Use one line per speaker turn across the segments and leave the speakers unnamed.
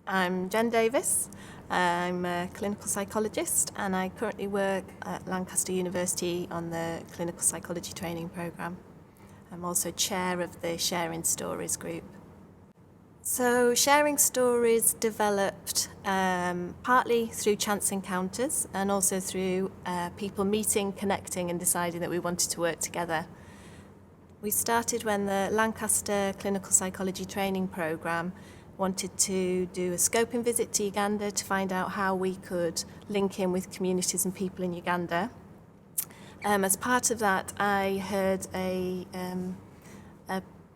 I'm Jen Davis. I'm a clinical psychologist and I currently work at Lancaster University on the clinical psychology training programme. I'm also chair of the Sharing Stories group. So Sharing Stories developed partly through chance encounters and also through people meeting, connecting and deciding that we wanted to work together. We started when the Lancaster Clinical Psychology Training Programme wanted to do a scoping visit to Uganda to find out how we could link in with communities and people in Uganda. As part of that, I heard a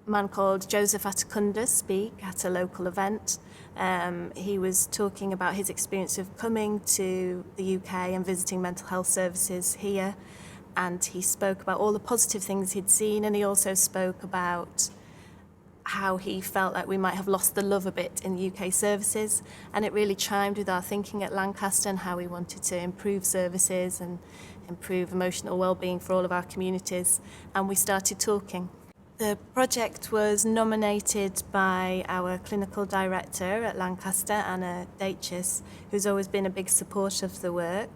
man called Joseph Atakunda speak at a local event. He was talking about his experience of coming to the UK and visiting mental health services here, and he spoke about all the positive things he'd seen, and he also spoke about how he felt like we might have lost the love a bit in UK services, and it really chimed with our thinking at Lancaster and how we wanted to improve services and improve emotional well-being for all of our communities, and we started talking. The project was nominated by our clinical director at Lancaster, Anna Dachis, who's always been a big supporter of the work.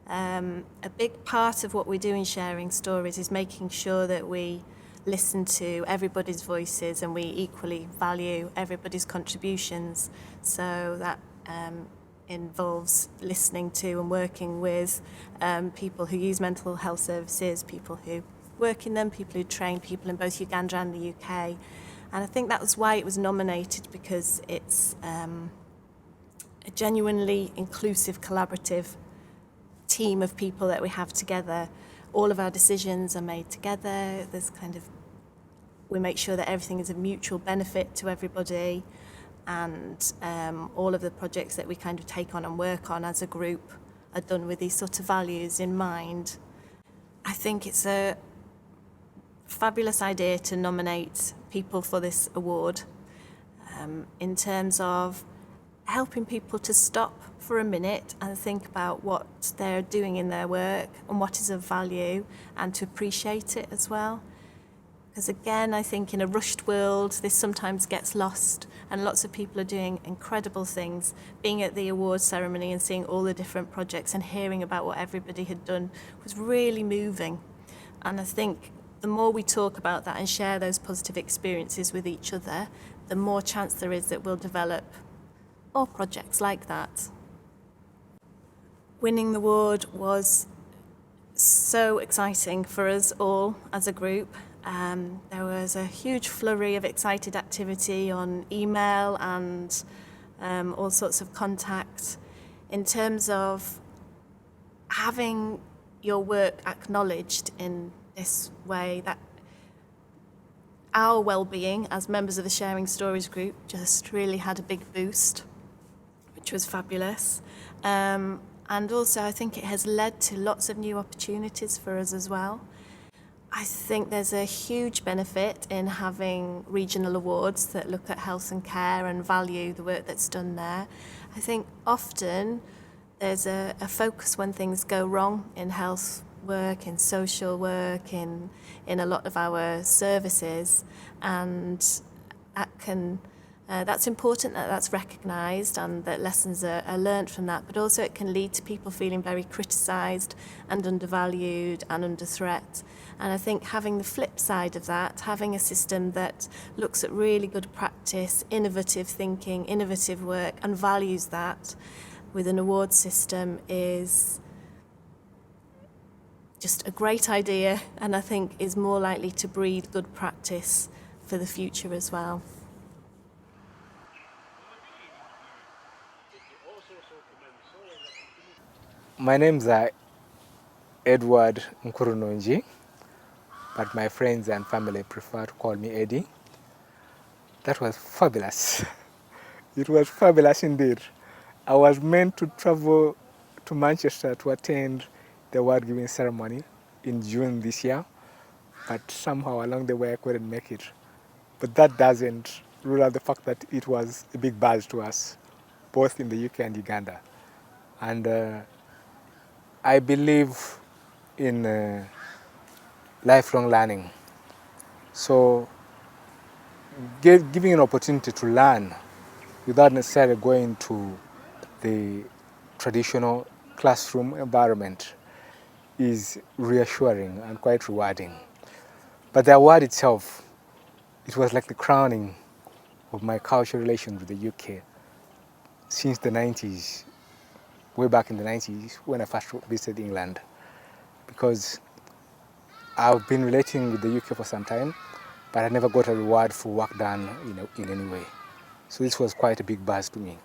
A big part of what we do in Sharing Stories is making sure that we listen to everybody's voices and we equally value everybody's contributions. So that involves listening to and working with people who use mental health services, people who work in them, people who train people in both Uganda and the UK. And I think that was why it was nominated, because it's a genuinely inclusive, collaborative team of people that we have together. All of our decisions are made together. We make sure that everything is a mutual benefit to everybody, and all of the projects that we kind of take on and work on as a group are done with these sort of values in mind. I think it's a fabulous idea to nominate people for this award in terms of helping people to stop for a minute and think about what they're doing in their work and what is of value, and to appreciate it as well. Because again, I think in a rushed world, this sometimes gets lost, and lots of people are doing incredible things. Being at the awards ceremony and seeing all the different projects and hearing about what everybody had done was really moving. And I think the more we talk about that and share those positive experiences with each other, the more chance there is that we'll develop more projects like that. Winning the award was so exciting for us all as a group. There was a huge flurry of excited activity on email and all sorts of contact in terms of having your work acknowledged in this way. That our well-being as members of the Sharing Stories group just really had a big boost, which was fabulous. And also I think it has led to lots of new opportunities for us as well. I think there's a huge benefit in having regional awards that look at health and care and value the work that's done there. I think often there's a focus when things go wrong in health work, in social work, in a lot of our services, and that's important that that's recognised and that lessons are learnt from that, but also it can lead to people feeling very criticised and undervalued and under threat. And I think having the flip side of that, having a system that looks at really good practice, innovative thinking, innovative work, and values that with an award system is just a great idea, and I think is more likely to breed good practice for the future as well.
My name's Edward Nkurununji, but my friends and family prefer to call me Eddie. That was fabulous. It was fabulous indeed. I was meant to travel to Manchester to attend the award giving ceremony in June this year, but somehow along the way I couldn't make it. But that doesn't rule out the fact that it was a big buzz to us, both in the UK and Uganda. And I believe in lifelong learning. So giving an opportunity to learn without necessarily going to the traditional classroom environment is reassuring and quite rewarding. But the award itself, it was like the crowning of my cultural relations with the UK since the 90s, way back in the 90s when I first visited England, because I've been relating with the UK for some time, but I never got a reward for work done in any way. So this was quite a big buzz to me.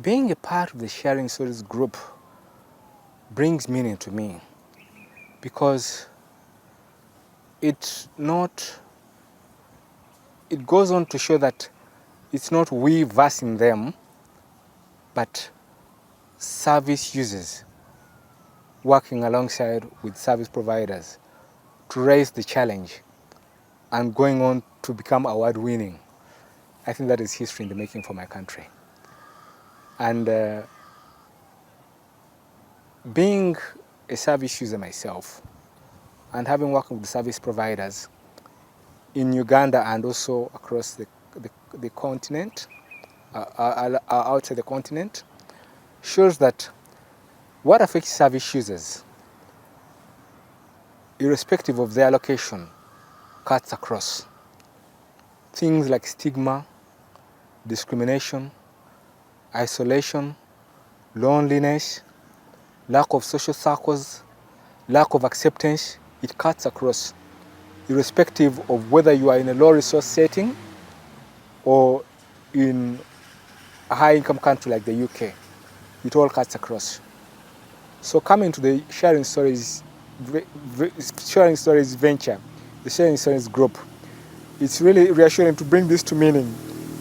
Being a part of the Sharing Stories group brings meaning to me because it goes on to show that it's not we versing them, but service users working alongside with service providers to raise the challenge and going on to become award winning. I think that is history in the making for my country. And being a service user myself and having worked with service providers in Uganda and also across the continent, outside the continent, shows that what affects service users, irrespective of their location, cuts across. Things like stigma, discrimination, isolation, loneliness, lack of social circles, lack of acceptance, it cuts across, irrespective of whether you are in a low resource setting or in a high income country like the UK. It all cuts across. So coming to the Sharing Stories venture, the Sharing Stories group, it's really reassuring to bring this to meaning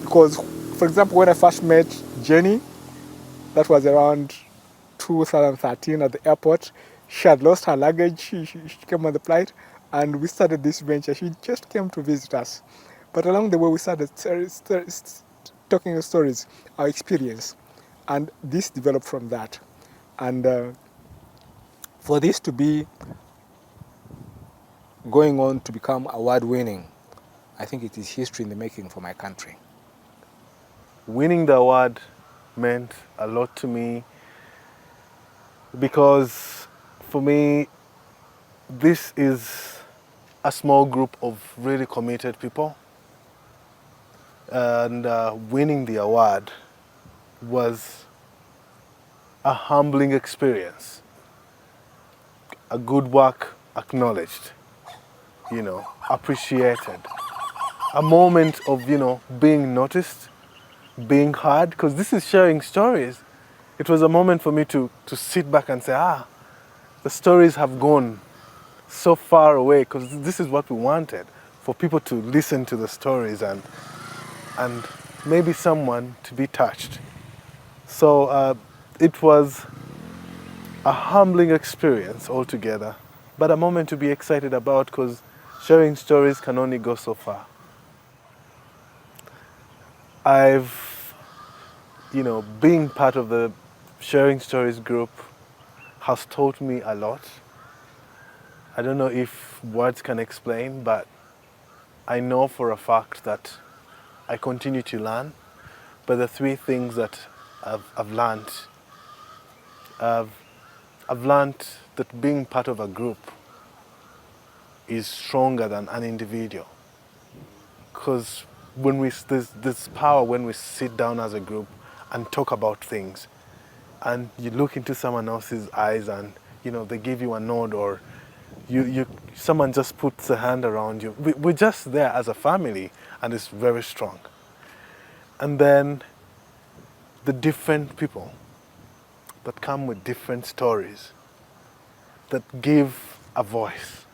because, for example, when I first met Jenny, that was around 2013 at the airport. She had lost her luggage. She came on the flight and we started this venture. She just came to visit us. But along the way, we started talking stories, our experience. And this developed from that. And for this to be going on to become award winning, I think it is history in the making for my country.
Winning the award meant a lot to me because for me, this is a small group of really committed people. And winning the award was a humbling experience. A good work acknowledged, appreciated. A moment of, being noticed, being heard, because this is sharing stories. It was a moment for me to sit back and say, the stories have gone so far away, because this is what we wanted, for people to listen to the stories and maybe someone to be touched. So it was a humbling experience altogether, but a moment to be excited about because sharing stories can only go so far. Being part of the Sharing Stories group has taught me a lot. I don't know if words can explain, but I know for a fact that I continue to learn. But the three things that I've learned, I've learned that being part of a group is stronger than an individual. Because there's power when we sit down as a group and talk about things, and you look into someone else's eyes and they give you a nod, or someone just puts a hand around you. We're just there as a family, and it's very strong. And then the different people that come with different stories that give a voice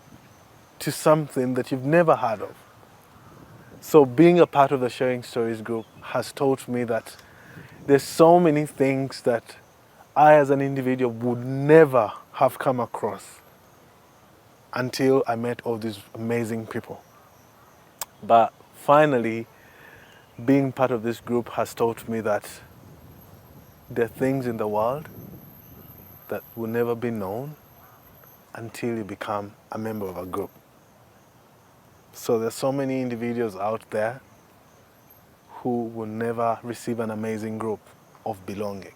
to something that you've never heard of. So being a part of the Sharing Stories group has taught me that there's so many things that I as an individual would never have come across until I met all these amazing people. But finally, being part of this group has taught me that there are things in the world that will never be known until you become a member of a group. So there's so many individuals out there who will never receive an amazing group of belonging.